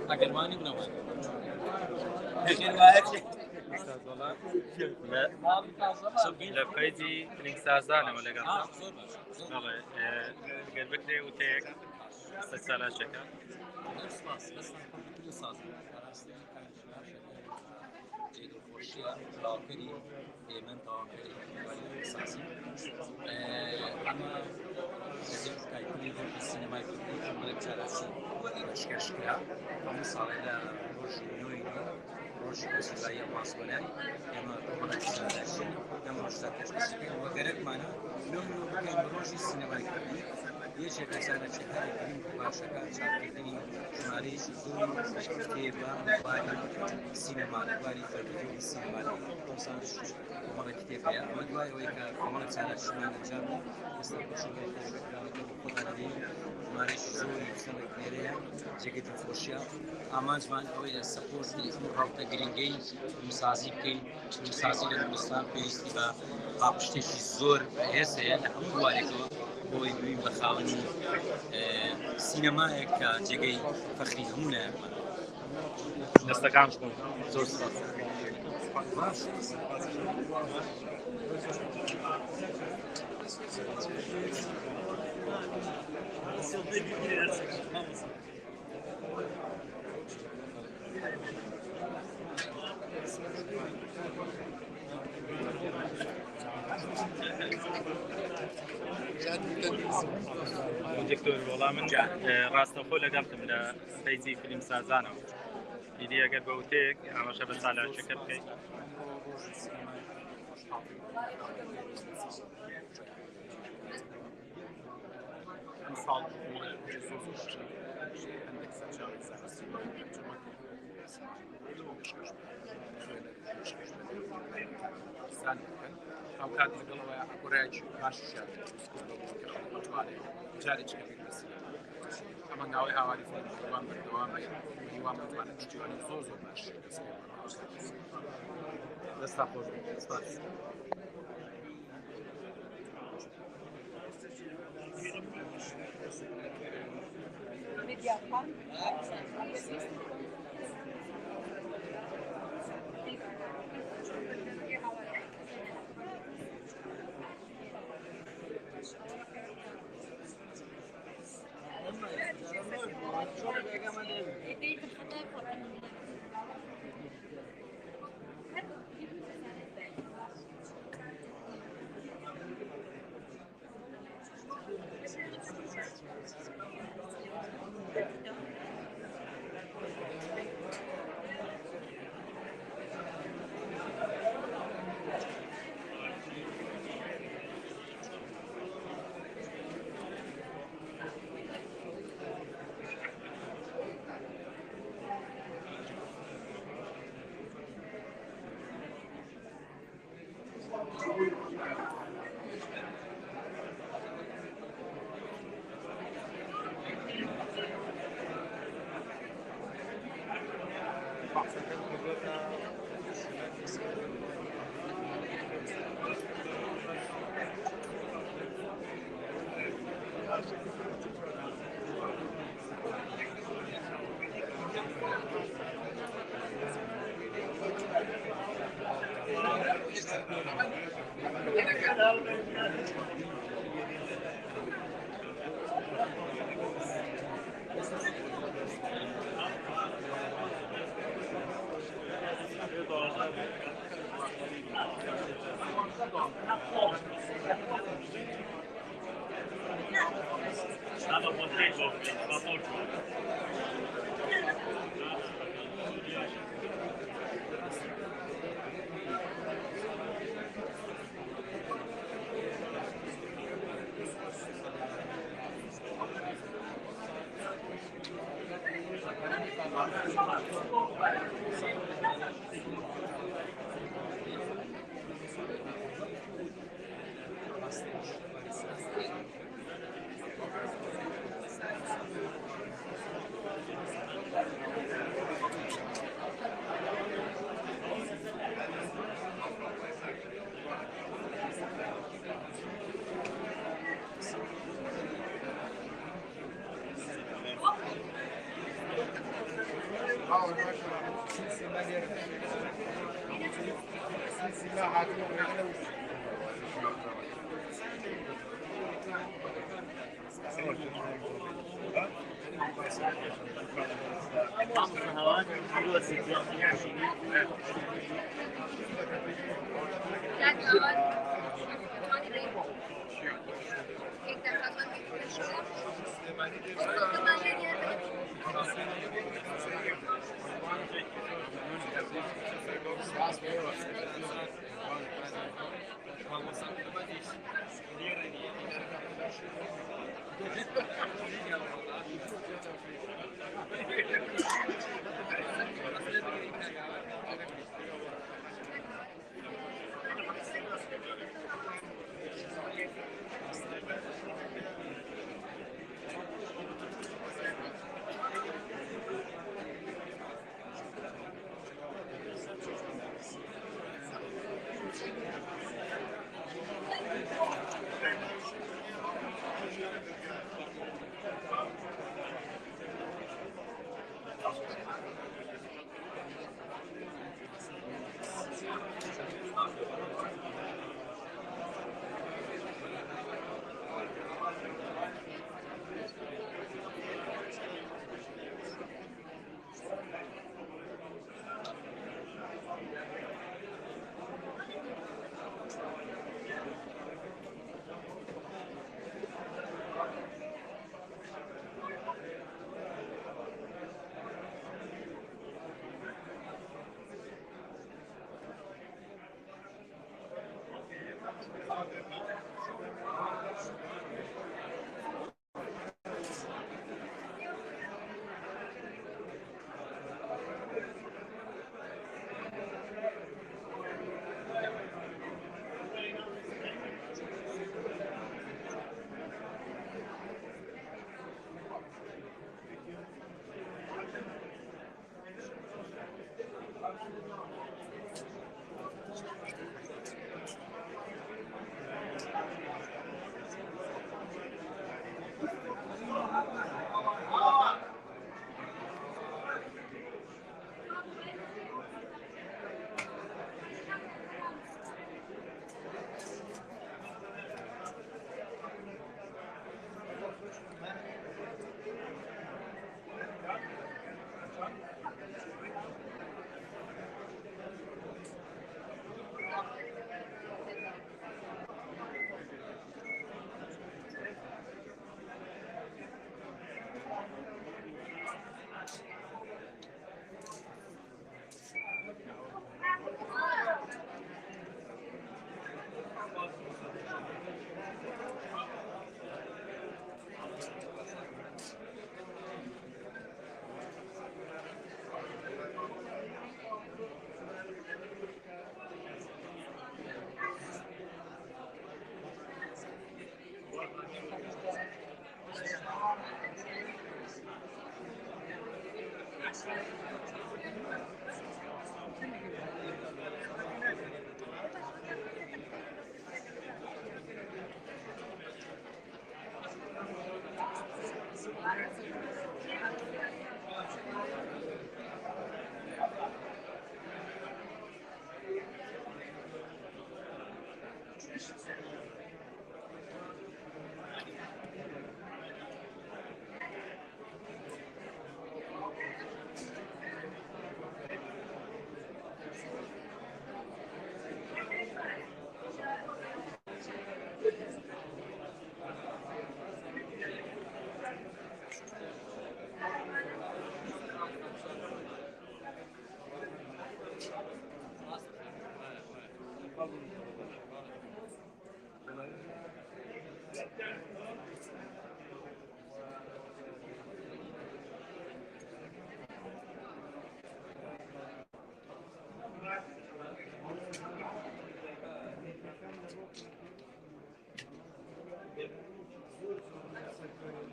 اگر وانی بنوان غير واحد لا لفيتي الانسازانة ولا قصة والله قال بكري وتيك استسالة شكا بس كل صاص الخوشية لاكري من تاكري والأساسي أما لازم كايكوني في السينما كلي أمريكا جالسي شكشكها مثلا إلى روج نويني روج مسؤولية مسؤولة أما طبعا جالسي أما روج تكشكي وقرأت معنا نويني بكين روج السينما كلي يجي كسانة شهر الدين باشكال شاكرني شمالي شزون كتابة باري سينما باري تلفزيون السينما كونسان وما كتابة يا أما دواي ويكا كمان كسانة شمال الجامع يستطيع شغل خدماتي شمالي شزون سنة كنيريا جاكيت الفوشيا أما جمان أوي السبورت اللي أمر رابطة جرينجي مسازي بكين مسازي للمستان بيستيبا قابشتي الزور هسه نحن دوالكوا بۆی دویم بە خاوەنی سینەمایەک کە جێگەی فەخری هەموو دەستەکان بوون زۆر دكتور والله من راستەخۆ لەگەڵتم لە پەیجی فیلم سازانەوە دیدی ئەگەر بەوتێک ئاماژە بە سالاچەکە بکەیت أو كان يقولوا أقرأ ماشي شاب جاري كبير بس أما ناوي هواري في الدوام متوانا تجواني زوزو ماشي بس تأخذ بس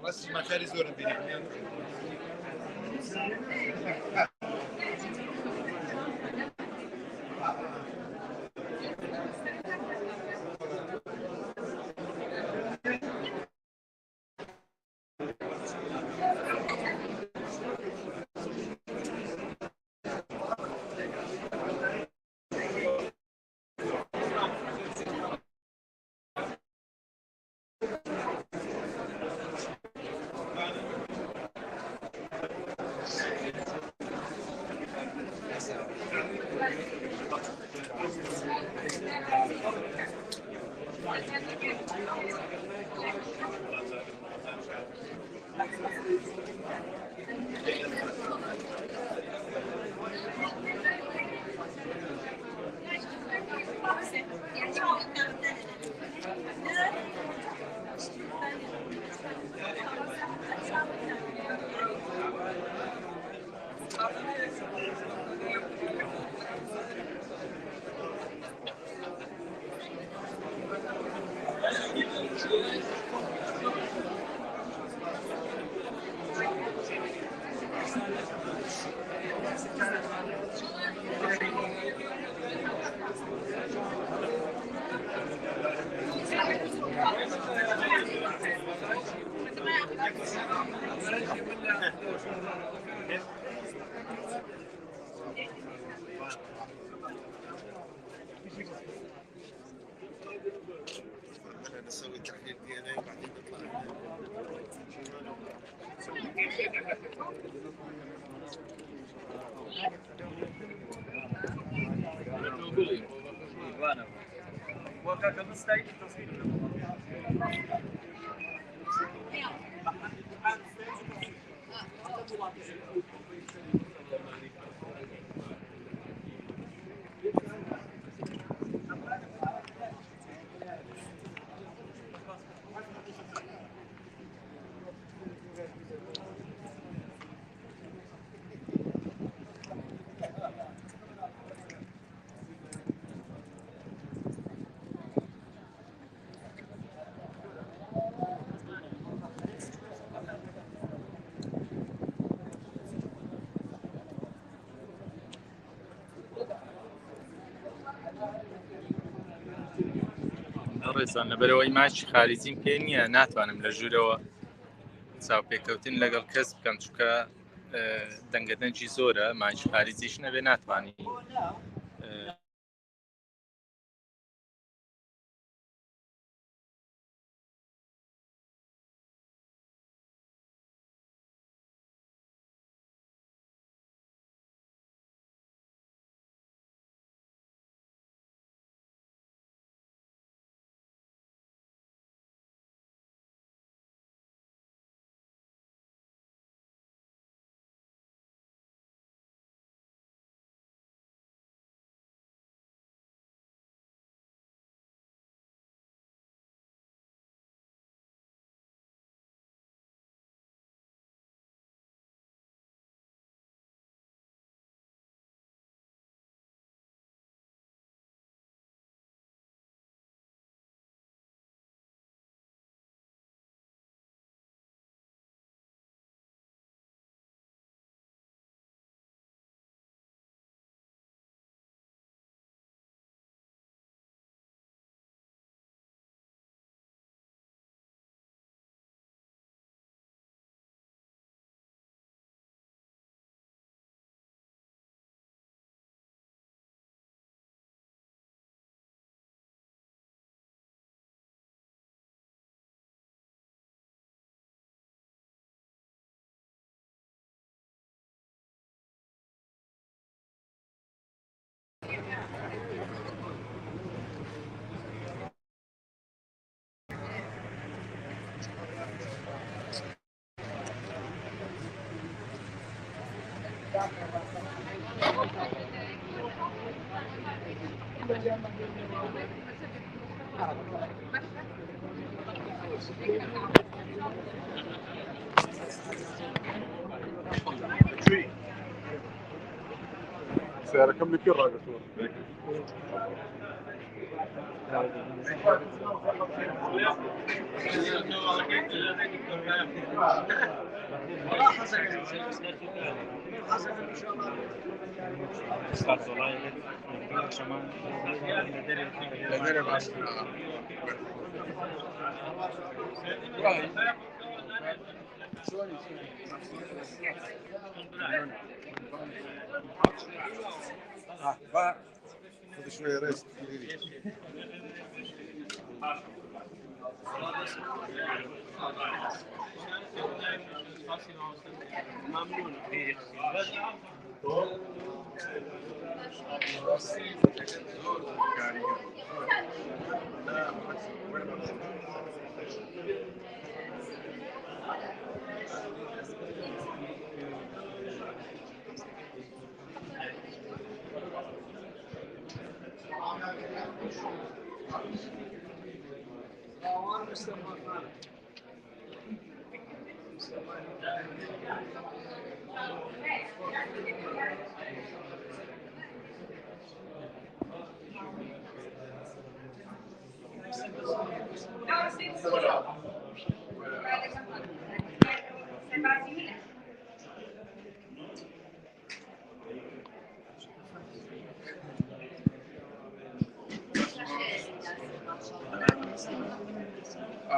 بس ما خارج زور بيني نسوي تحليل دي ان اي بعدين نطلع ڕێزان لەبەرەوەی ماچی خارجیم پێ نییە ناتوانم لە ژوورەوە چاوپێکەوتن لەگەڵ کەس بکەم چونکە دەنگەدەنجی زۆرە ماچی خارجیش نەبێ ناتوانی سعرها كم لك الراجل خذ شوية ريست ممنون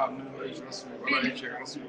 من رئيس رسمي ولا أي شيء رسمي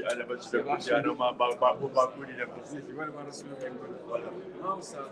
أنا بس أنا ما بقول لك ولا ما رسمي ولا ما وصل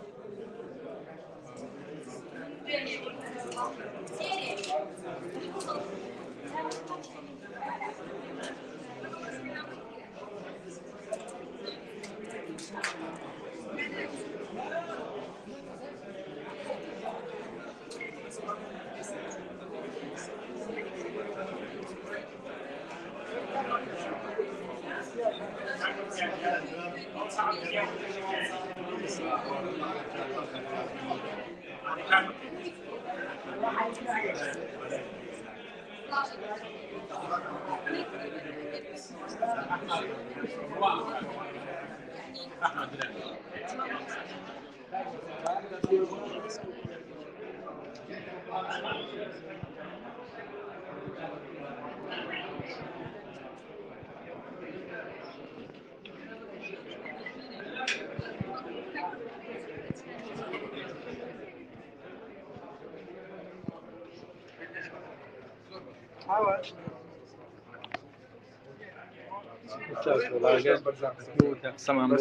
سمام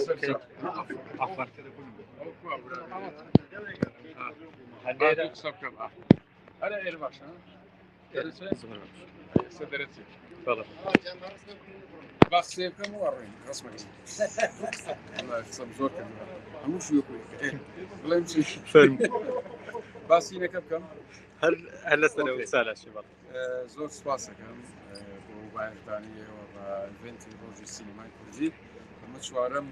عفوا أنا إير باشا سدرتي والله بس كم ورين رسمي الله يخصم زور كم همو شو يقول والله يمشي فيلم بس هنا كم هل سنة وسالة شباب زور سپاسەکەم بۆ باەردانیە و ئیڤنتی ڕۆژی سینیمای کوردی ئەمە چوارەم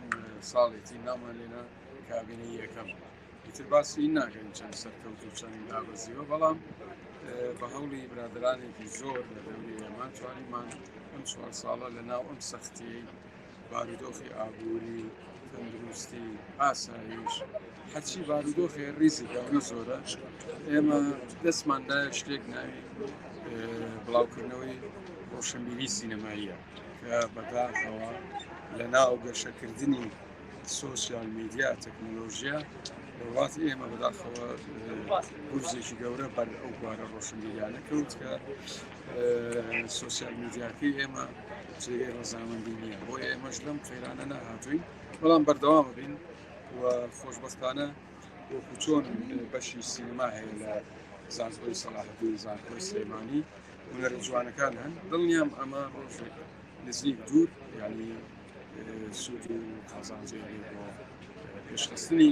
ساڵێتی نامان لێنە کابینەی یەکەم ئیتر باسی ناگەین چەند سەرکەوت و چەند دابەزیەوە بەڵام بە هەوڵی برادرانێکی زۆر لە دەوری ئێمان توانیمان ئەم چوار ساڵە لە ناو ئەم سەختی بارودۆخی ئابووری تەندروستی ئاسایش حەچی بارودۆخی ریزی گەوری زۆرە ئێمە دەستماندایە شتێک ناوی بڵاوکردنەوەی ڕۆشنبیری سینەماییە کە بەداخەوە لە ناو گەشەکردنی سۆسیال میدیا تەکنۆلۆژیا وڵاتی ئێمە بەداخەوە گورزێکی گەورە بەر ئەو بوارە ڕۆشنبیریانە کەوت کە سۆسیال میدیاکەی ئێمە جێگەی ڕەزامەندی نییە بۆ ئێمەش لەم قەیرانە نەهاتووین بەڵام بەردەوامە بین و خۆشبەختانە وەکو چۆن بەشی سینما هەیە لە زانکۆی سەلاحەدین زانکۆی سلەیمانی هونەرە جوانەکان هەن دڵنیام ئەمە ڕۆژێک نزیک دوور یعنی سوود و قازانجێری بۆ پێشخستنی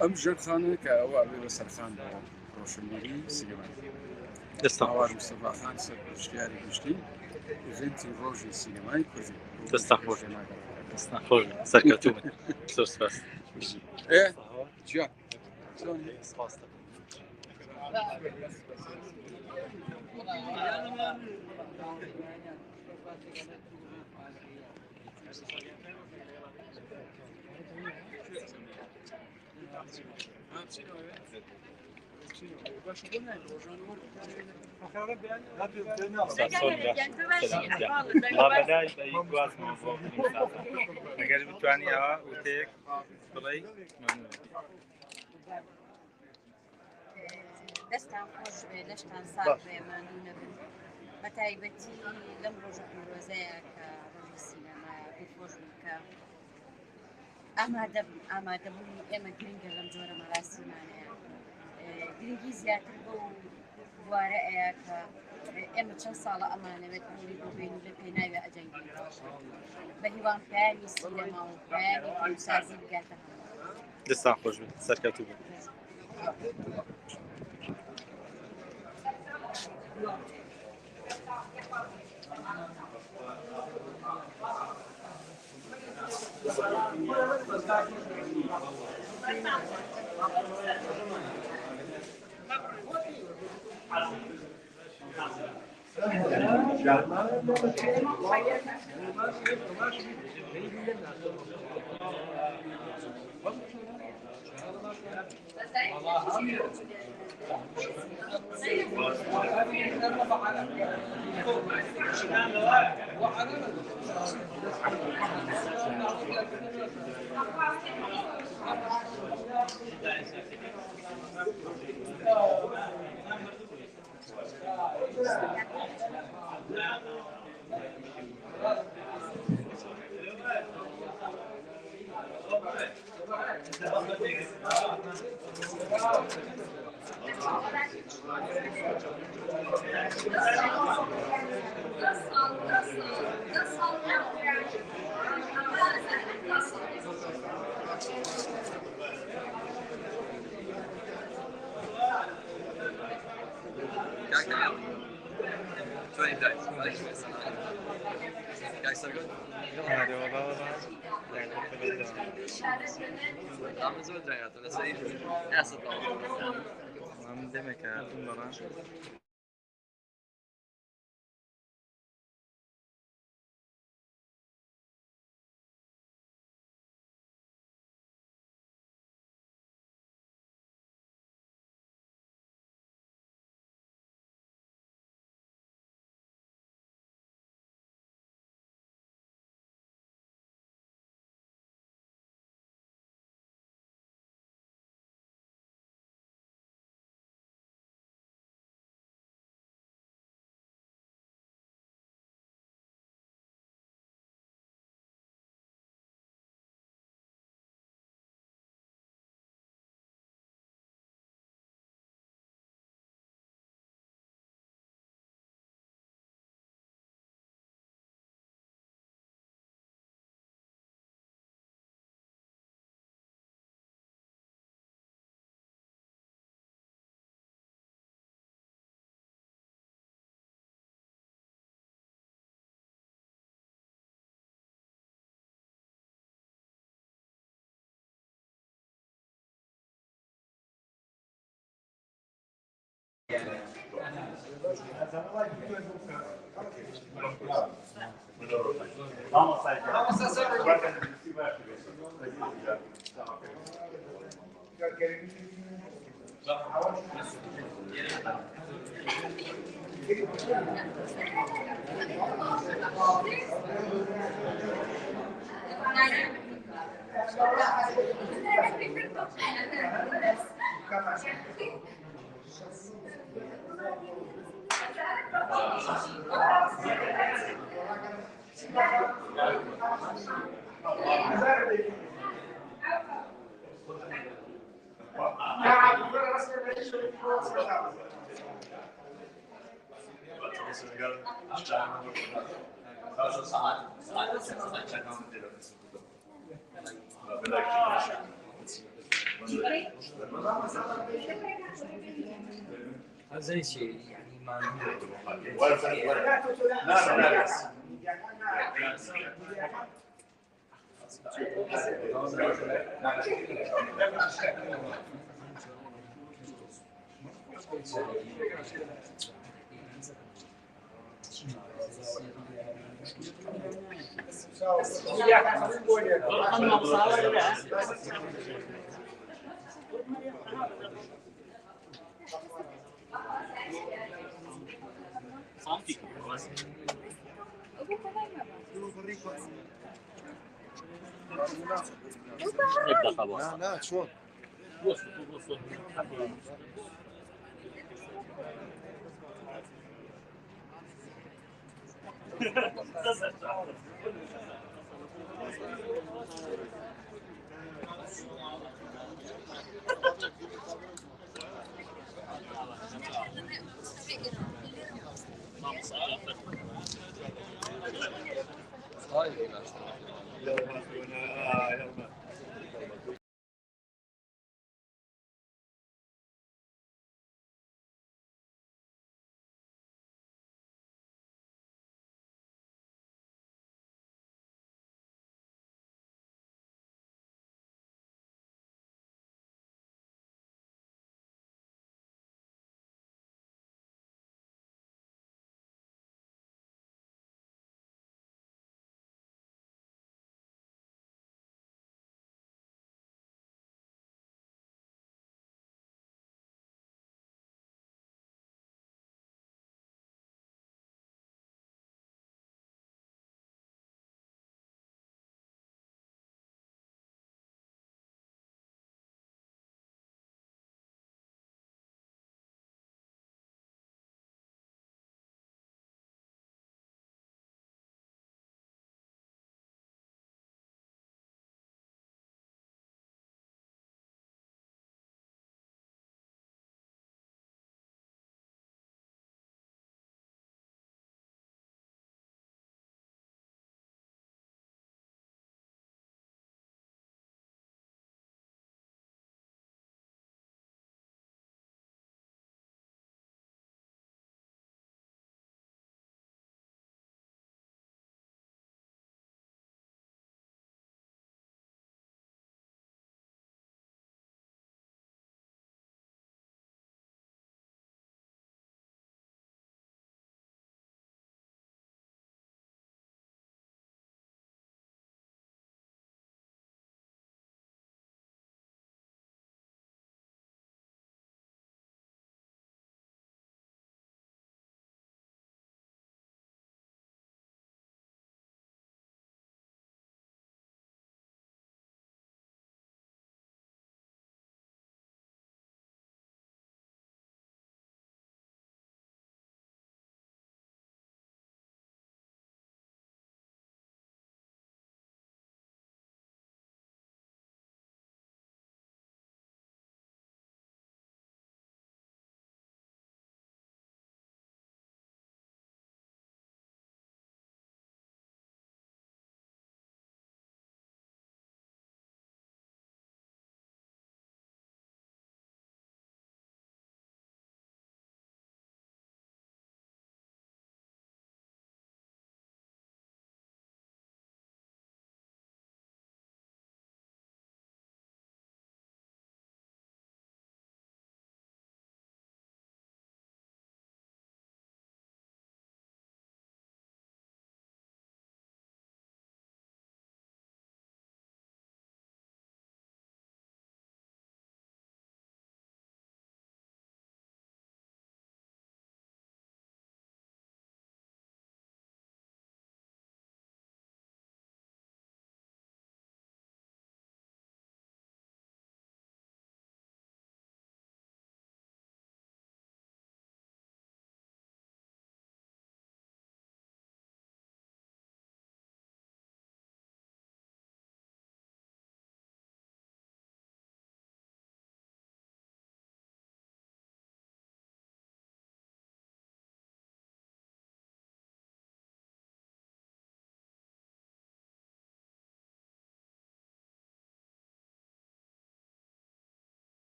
ئەم ژەرخانە کە ئەوە بێ بە سەرخان بۆ ڕۆشنبیری سینەمایی دەستاوار مستەفاخان سەرپرشتیاری گشتی ئیڤنتی ڕۆژی سینەمای کوردی دەستەخۆش سەرکەوتوو زۆر سپاس جا چۆنی؟ ئەگەر بتوانی ئەوە وتەیەک بڵێی دەستان خۆش بێ لەشتان ساڵ بێ ماندوو نەبن بە تایبەتی لەم ڕۆژە پیرۆزەیە کە ڕۆژی سینەمایە خۆش بکە ئامادەبوونی ئێمە گرنگە لەم جۆرە مەراسیمانەیە گرنگی زیاتر بۆ بوارە ئەیە کە ئێمە چەند ساڵە ئەمانەوێت ڕووی بۆ بین و لە پێناوێ ئەجەنگین بە هیوان پایانی سینەما و پایانی فیلمسازی بگاتە هەموو دەستان خۆش بێت سەرکەوتوو بێت من demek hayatım bana زي شيء يعني ما نه چون طيب